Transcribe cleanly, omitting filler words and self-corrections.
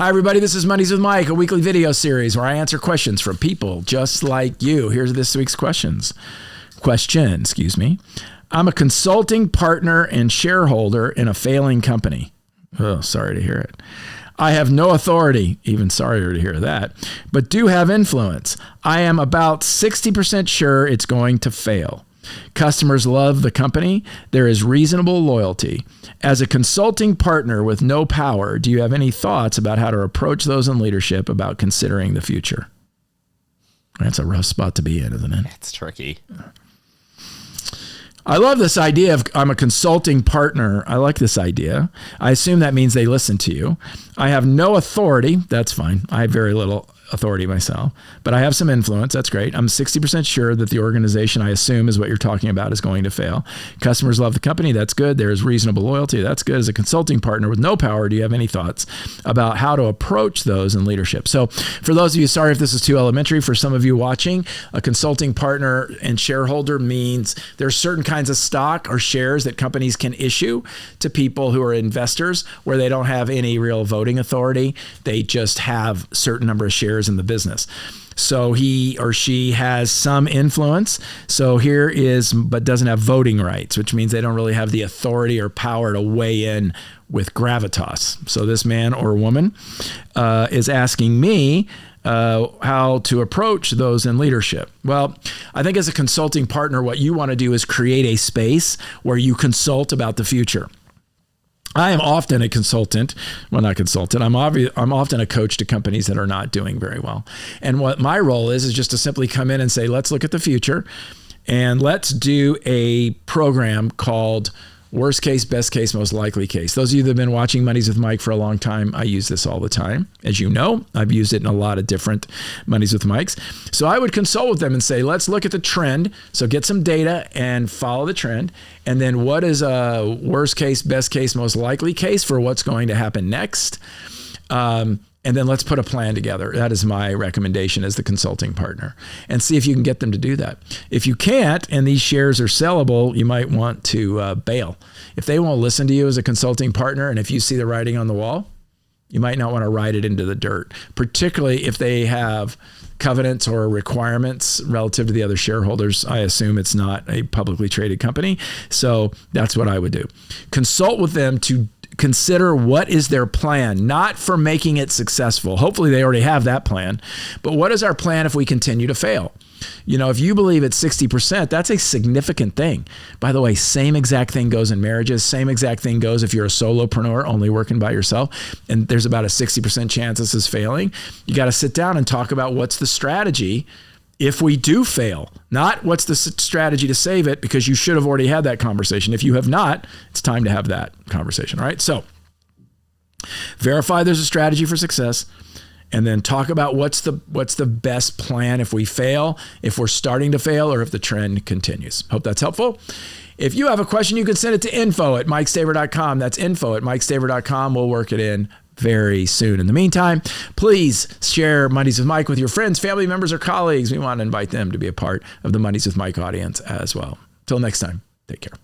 Hi, everybody. This is Mondays with Mike, a weekly video series where I answer questions from people just like you. Here's this week's question. I'm a consulting partner and shareholder in a failing company. Oh, sorry to hear it. I have no authority, even sorrier to hear that, but do have influence. I am about 60% sure it's going to fail. Customers love the company. There is reasonable loyalty. As a consulting partner with no power, do you have any thoughts about how to approach those in leadership about considering the future? That's a rough spot to be in, isn't it? It's tricky. I love this idea of I'm a consulting partner. I like this idea. I assume that means they listen to you. I have no authority. That's fine. I have very little authority myself, but I have some influence. That's great. I'm 60% sure that the organization, I assume is what you're talking about, is going to fail. Customers love the company. That's good. There is reasonable loyalty. That's good. As a consulting partner with no power, do you have any thoughts about how to approach those in leadership? So for those of you, sorry if this is too elementary, for some of you watching, a consulting partner and shareholder means there's certain kinds of stock or shares that companies can issue to people who are investors where they don't have any real voting authority. They just have a certain number of shares in the business. So he or she has some influence. So here is, but doesn't have voting rights, which means they don't really have the authority or power to weigh in with gravitas. So this man or woman is asking me how to approach those in leadership. Well, I think as a consulting partner, what you want to do is create a space where you consult about the future. I am often a consultant. Well, not consultant. I'm often a coach to companies that are not doing very well. And what my role is just to simply come in and say, let's look at the future and let's do a program called Worst Case, Best Case, Most Likely Case. Those of you that have been watching Mondays with Mike for a long time, I use this all the time. As you know, I've used it in a lot of different Mondays with Mikes. So I would consult with them and say, let's look at the trend. So get some data and follow the trend. And then what is a worst case, best case, most likely case for what's going to happen next? And then let's put a plan together. That is my recommendation as the consulting partner, and see if you can get them to do that. If you can't, and these shares are sellable, you might want to bail. If they won't listen to you as a consulting partner, and if you see the writing on the wall, you might not want to write it into the dirt, particularly if they have covenants or requirements relative to the other shareholders. I assume it's not a publicly traded company. So that's what I would do. Consult with them to consider what is their plan, not for making it successful. Hopefully they already have that plan, but what is our plan if we continue to fail? You know, if you believe it's 60%, that's a significant thing. By the way, same exact thing goes in marriages. Same exact thing goes if you're a solopreneur only working by yourself, and there's about a 60% chance this is failing. You got to sit down and talk about what's the strategy if we do fail, not what's the strategy to save it, because you should have already had that conversation. If you have not, it's time to have that conversation, all right? So verify there's a strategy for success, and then talk about what's the best plan if we fail, if we're starting to fail, or if the trend continues. Hope that's helpful. If you have a question, you can send it to info@mikestaver.com. That's info@mikestaver.com. We'll work it in very soon. In the meantime, please share Mondays with Mike with your friends, family members, or colleagues. We want to invite them to be a part of the Mondays with Mike audience as well. Till next time, take care.